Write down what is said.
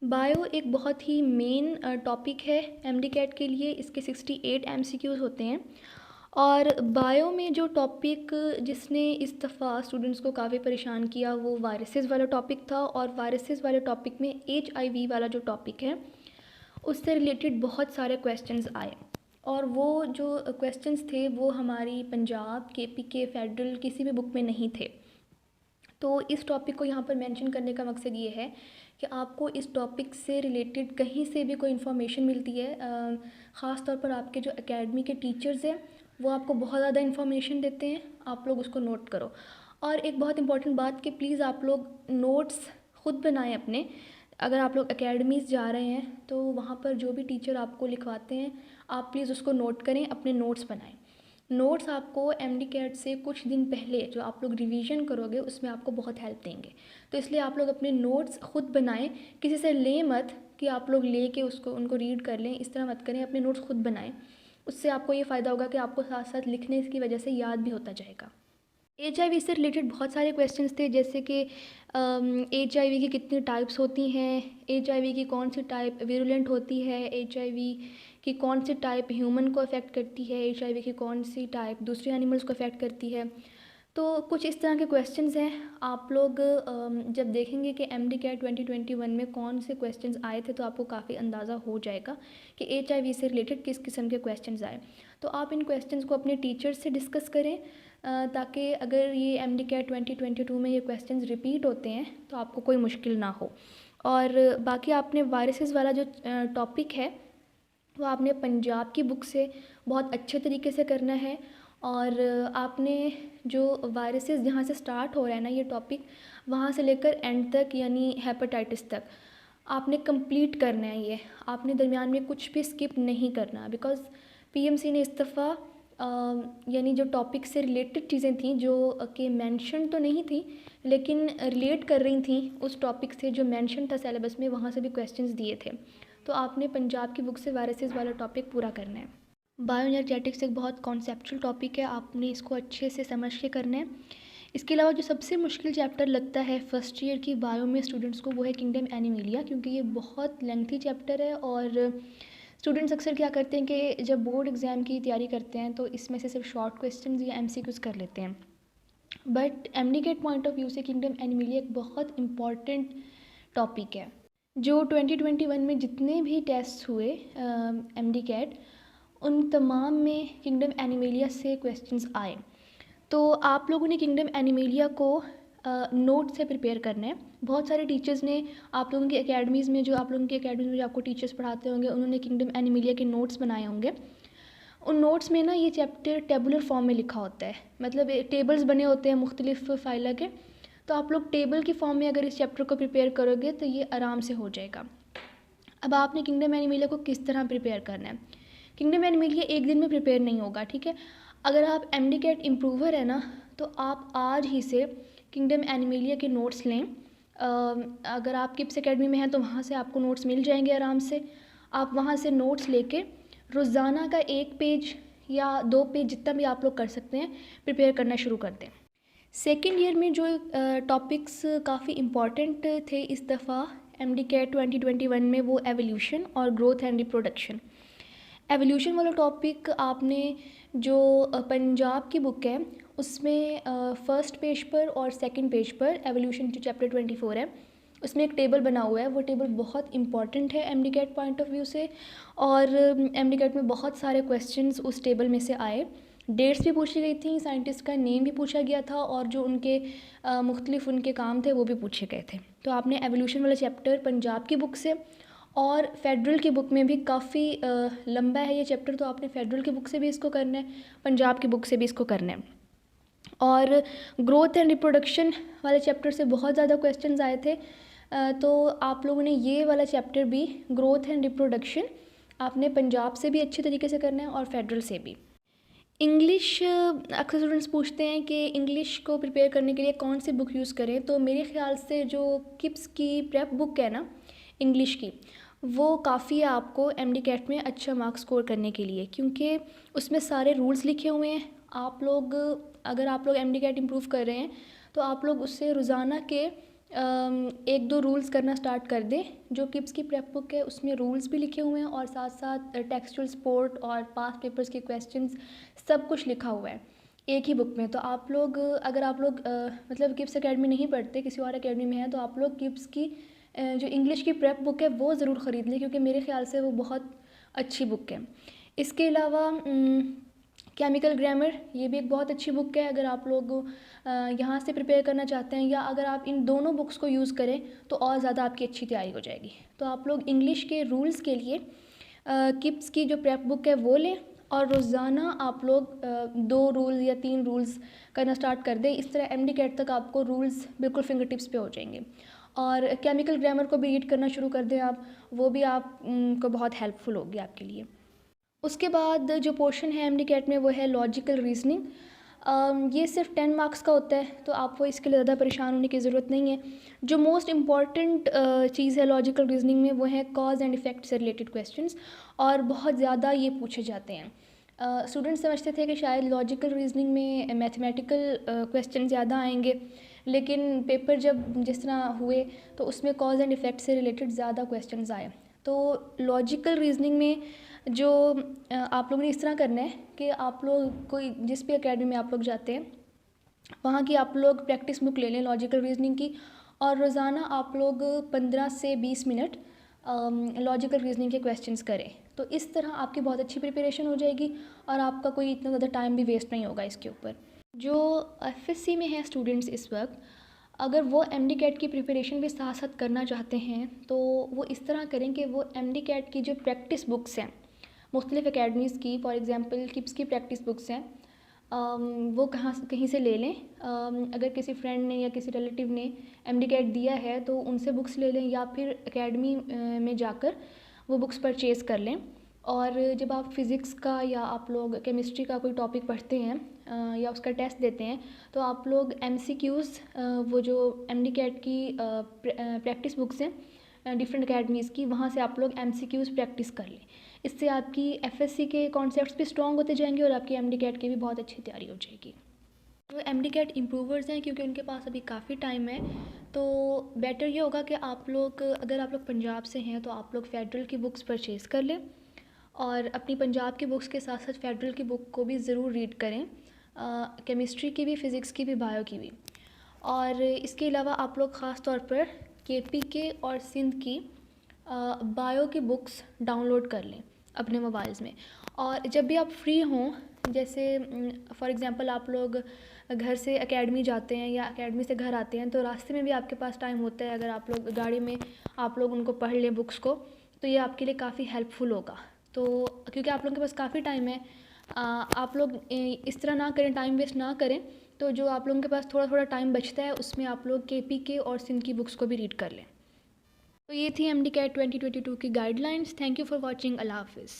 Bio एक बहुत ही main topic है एमडी कैट के लिए। इसके 68 एमसीक्यूज़ होते हैं। और बायो में जो टॉपिक जिसने इस दफ़ा स्टूडेंट्स को काफ़ी परेशान किया वो वायरसेस वाला टॉपिक था। और वायरसेस वाले टॉपिक में एचआईवी वाला जो टॉपिक है उससे रिलेटेड बहुत सारे क्वेश्चंस आए। और वो जो क्वेश्चंस थे वो हमारी पंजाब, केपीके, फेडरल किसी भी बुक में नहीं थे। तो इस टॉपिक को यहाँ पर मेंशन करने का मकसद ये है कि आपको इस टॉपिक से रिलेटेड कहीं से भी कोई इन्फॉर्मेशन मिलती है, ख़ास तौर पर आपके जो एकेडमी के टीचर्स हैं वो आपको बहुत ज़्यादा इन्फॉर्मेशन देते हैं, आप लोग उसको नोट करो। और एक बहुत इंपॉर्टेंट बात कि प्लीज़ आप लोग नोट्स ख़ुद बनाएं अपने। अगर आप लोग एकेडमीज़ जा रहे हैं तो वहाँ पर जो भी टीचर आपको लिखवाते हैं आप प्लीज़ उसको नोट करें, अपने नोट्स बनाएं। नोट्स आपको एमडी कैट से कुछ दिन पहले जो आप लोग रिवीजन करोगे उसमें आपको बहुत हेल्प देंगे। तो इसलिए आप लोग अपने नोट्स ख़ुद बनाएं, किसी से लें मत कि आप लोग ले के उसको उनको रीड कर लें, इस तरह मत करें। अपने नोट्स ख़ुद बनाएं, उससे आपको ये फ़ायदा होगा कि आपको साथ साथ लिखने की वजह से याद भी होता जाएगा। एचआईवी से रिलेटेड बहुत सारे क्वेश्चंस थे, जैसे कि एचआईवी की कितनी टाइप्स होती हैं, एचआईवी की कौन सी टाइप विरुलेंट होती है, एचआईवी की कौन सी टाइप ह्यूमन को अफेक्ट करती है, एचआईवी की कौन सी टाइप दूसरे एनिमल्स को अफेक्ट करती है। तो कुछ इस तरह के क्वेश्चंस हैं। आप लोग जब देखेंगे कि एमडी कैट 2021 में कौन से क्वेश्चंस आए थे तो आपको काफ़ी अंदाज़ा हो जाएगा कि एचआईवी से रिलेटेड किस किस्म के क्वेश्चंस आए। तो आप इन क्वेश्चंस को अपने टीचर्स से डिस्कस करें, ताकि अगर ये एमडी कैट 2022 में ये क्वेश्चंस रिपीट होते हैं तो आपको कोई मुश्किल ना हो। और बाकी आपने वायरसेस वाला जो टॉपिक है वो आपने पंजाब की बुक से बहुत अच्छे तरीके से करना है। और आपने जो वायरसेस जहाँ से स्टार्ट हो रहा है ना ये टॉपिक, वहाँ से लेकर एंड तक यानी हेपेटाइटिस तक आपने कंप्लीट करना है। ये आपने दरमियान में कुछ भी स्किप नहीं करना, बिकॉज़ पीएमसी ने इस दफ़ा यानी जो टॉपिक से रिलेटेड चीज़ें थी जो कि मेंशन तो नहीं थी लेकिन रिलेट कर रही थी उस टॉपिक से जो मेंशन था सिलेबस में, वहाँ से भी क्वेश्चंस दिए थे। तो आपने पंजाब की बुक से वायरसेस वाला टॉपिक पूरा करना है। बायोएनर्जेटिक्स एक बहुत कॉन्सेप्चुअल टॉपिक है, आपने इसको अच्छे से समझ के करना है। इसके अलावा जो सबसे मुश्किल चैप्टर लगता है फर्स्ट ईयर की बायो में स्टूडेंट्स को वो है किंगडम एनिमेलिया, क्योंकि ये बहुत लेंथी चैप्टर है। और स्टूडेंट्स अक्सर क्या करते हैं कि जब बोर्ड एग्ज़ाम की तैयारी करते हैं तो इसमें से सिर्फ शॉर्ट क्वेश्चन या एमसीक्यूज़ कर लेते हैं। But MDCAT point of view से किंगडम एनिमेलिया एक बहुत इम्पॉर्टेंट टॉपिक है। जो 2021 में जितने भी टेस्ट हुए एमडी कैट, उन तमाम में किंगडम एनिमेलिया से क्वेश्चंस आए। तो आप लोगों ने किंगडम एनिमेलिया को नोट से प्रिपेयर करना है। बहुत सारे टीचर्स ने आप लोगों की एकेडमीज़ में जो आपको टीचर्स पढ़ाते होंगे उन्होंने किंगडम एनिमेलिया के नोट्स बनाए होंगे। उन नोट्स में ना ये चैप्टर टेबुलर फॉर्म में लिखा होता है, मतलब टेबल्स बने होते हैं मुख्तलिफ फ़ाइल के। तो आप लोग टेबल की फॉर्म में अगर इस चैप्टर को प्रिपेयर करोगे तो ये आराम से हो जाएगा। अब आपने किंगडम एनिमेलिया को किस तरह प्रिपेयर करना है। किंगडम एनिमेलिया एक दिन में प्रिपेयर नहीं होगा, ठीक है। अगर आप एमडी कैट इम्प्रूवर है ना तो आप आज ही से किंगडम एनिमेलिया के नोट्स लें। अगर आप किप्स एकेडमी में हैं तो वहाँ से आपको नोट्स मिल जाएंगे आराम से। आप वहाँ से नोट्स लेके रोज़ाना का 1 पेज या 2 पेज जितना भी आप लोग कर सकते हैं प्रिपेयर करना शुरू कर दें। सेकेंड ईयर में जो टॉपिक्स काफ़ी इम्पॉर्टेंट थे इस दफ़ा एमडी कैट 2021 में, वो एवोल्यूशन और ग्रोथ एंड रिप्रोडक्शन। एवोल्यूशन वाला टॉपिक आपने जो पंजाब की बुक है उसमें फ़र्स्ट पेज पर और सेकंड पेज पर एवोल्यूशन जो चैप्टर 24 है उसमें एक टेबल बना हुआ है। वो टेबल बहुत इंपॉर्टेंट है MDCAT point of view से। और एमडी कैट में बहुत सारे क्वेश्चंस उस टेबल में से आए। डेट्स भी पूछी गई थी, साइंटिस्ट का नेम भी पूछा गया था और जो उनके मुख्तलिफ उनके काम थे वो भी पूछे गए थे। तो आपने एवोल्यूशन वाला चैप्टर पंजाब की बुक से, और फेडरल की बुक में भी काफ़ी लंबा है ये चैप्टर, तो आपने फेडरल की बुक से भी इसको करना है, पंजाब की बुक से भी इसको करना है। और ग्रोथ एंड रिप्रोडक्शन वाले चैप्टर से बहुत ज़्यादा क्वेश्चंस आए थे। तो आप लोगों ने ये वाला चैप्टर भी, ग्रोथ एंड रिप्रोडक्शन, आपने पंजाब से भी अच्छे तरीके से करना है और फेडरल से भी। इंग्लिश अक्सर स्टूडेंट्स पूछते हैं कि इंग्लिश को प्रिपेयर करने के लिए कौन सी बुक यूज़ करें। तो मेरे ख्याल से जो किप्स की प्रेप बुक है ना इंग्लिश की, वो काफ़ी है आपको एमडी कैट में अच्छा मार्क्स स्कोर करने के लिए, क्योंकि उसमें सारे रूल्स लिखे हुए हैं। आप लोग अगर आप लोग एमडी कैट इम्प्रूव कर रहे हैं तो आप लोग उससे रोज़ाना के एक दो रूल्स करना स्टार्ट कर दें। जो किप्स की प्रेप बुक है उसमें रूल्स भी लिखे हुए हैं और साथ साथ टेक्सचुअल सपोर्ट और पास्ट पेपर्स के क्वेश्चंस सब कुछ लिखा हुआ है एक ही बुक में। तो आप लोग अगर आप लोग मतलब किप्स एकेडमी नहीं पढ़ते, किसी और एकेडमी में है, तो आप लोग किप्स की जो इंग्लिश की प्रेप बुक है वो ज़रूर ख़रीद लें, क्योंकि मेरे ख़्याल से वो बहुत अच्छी बुक है। इसके अलावा केमिकल ग्रामर, ये भी एक बहुत अच्छी बुक है। अगर आप लोग यहाँ से प्रिपेयर करना चाहते हैं, या अगर आप इन दोनों बुक्स को यूज़ करें तो और ज़्यादा आपकी अच्छी तैयारी हो जाएगी। तो आप लोग इंग्लिश के रूल्स के लिए किप्स की जो प्रेप बुक है वो लें, और रोज़ाना आप लोग 2 रूल्स या 3 रूल्स करना स्टार्ट कर दें। इस तरह एमडी कैट तक आपको रूल्स बिल्कुल फिंगर टिप्स पे हो जाएंगे। और केमिकल ग्रामर को भी रीड करना शुरू कर दें आप, वो भी आप को बहुत हेल्पफुल होगी आपके लिए। उसके बाद जो पोर्शन है एमडी कैट में वो है लॉजिकल रीजनिंग। ये सिर्फ 10 मार्क्स का होता है, तो आपको इसके लिए ज़्यादा परेशान होने की ज़रूरत नहीं है। जो मोस्ट इम्पॉर्टेंट चीज़ है लॉजिकल रीजनिंग में वो है कॉज एंड इफ़ेक्ट से रिलेटेड क्वेश्चंस, और बहुत ज़्यादा ये पूछे जाते हैं। स्टूडेंट्स समझते थे कि शायद लॉजिकल रीजनिंग में मैथमेटिकल क्वेश्चन ज़्यादा आएंगे, लेकिन पेपर जब जिस तरह हुए तो उसमें कॉज एंड इफ़ेक्ट से रिलेटेड ज़्यादा क्वेश्चंस आए। तो लॉजिकल रीजनिंग में जो आप लोगों ने इस तरह करना है कि आप लोग कोई जिस भी एकेडमी में आप लोग जाते हैं वहाँ की आप लोग प्रैक्टिस बुक ले लें लॉजिकल रीजनिंग की, और रोज़ाना आप लोग 15 से 20 मिनट लॉजिकल रीजनिंग के क्वेश्चंस करें। तो इस तरह आपकी बहुत अच्छी प्रिपरेशन हो जाएगी और आपका कोई इतना ज़्यादा टाइम भी वेस्ट नहीं होगा इसके ऊपर। जो एफएससी में है स्टूडेंट्स इस वक्त, अगर वो एमडी कैट की प्रिपरेशन भी साथ साथ करना चाहते हैं तो वो इस तरह करें कि वो एमडी कैट की जो प्रैक्टिस बुक्स हैं मुख्तलिफ़ एकेडमीज़ की, फॉर एग्ज़ाम्पल किप्स की प्रैक्टिस बुक्स हैं, वो कहीं से ले लें। अगर किसी फ्रेंड ने या किसी रिलेटिव ने एमडी कैट दिया है तो उनसे बुक्स ले लें, या फिर एकेडमी में जाकर वो बुक्स परचेज़ कर लें। और जब आप फ़िज़िक्स का या आप लोग केमिस्ट्री का कोई टॉपिक पढ़ते हैं या उसका टेस्ट देते हैं, तो आप लोग एमसीक्यूज़ वो जो एमडी कैट की प्रैक्टिस बुक्स हैं डिफरेंट एकेडमीज़ की, वहाँ से आप लोग एमसीक्यूज़ प्रैक्टिस कर लें। इससे आपकी एफएससी के कॉन्सेप्ट्स भी स्ट्रॉन्ग होते जाएंगे और आपकी एमडी कैट की भी बहुत अच्छी तैयारी हो जाएगी। जो एमडी कैट इम्प्रूवर्स हैं, क्योंकि उनके पास अभी काफ़ी टाइम है, तो बेटर ये होगा कि आप लोग अगर आप लोग पंजाब से हैं तो आप लोग फेडरल की बुक्स परचेज़ कर लें, और अपनी पंजाब की बुक्स के साथ साथ फेडरल की बुक को भी ज़रूर रीड करें, केमिस्ट्री की भी, फ़िज़िक्स की भी, बायो की भी। और इसके अलावा आप लोग ख़ास तौर पर केपीके और सिंध की बायो की बुक्स डाउनलोड कर लें अपने मोबाइल्स में। और जब भी आप फ्री हों, जैसे फॉर एग्ज़ाम्पल आप लोग घर से एकेडमी जाते हैं या एकेडमी से घर आते हैं, तो रास्ते में भी आपके पास टाइम होता है, अगर आप लोग गाड़ी में आप लोग उनको पढ़ लें बुक्स को, तो ये आपके लिए काफ़ी हेल्पफुल होगा। तो क्योंकि आप लोगों के पास काफ़ी टाइम है, आप लोग इस तरह ना करें, टाइम वेस्ट ना करें। तो जो आप लोगों के पास थोड़ा थोड़ा टाइम बचता है उसमें आप लोग केपीके और सिंध की बुक्स को भी रीड कर लें। तो ये थी एमडी कैट 2022 की guidelines. Thank you for watching. अल्लाह हाफिज़।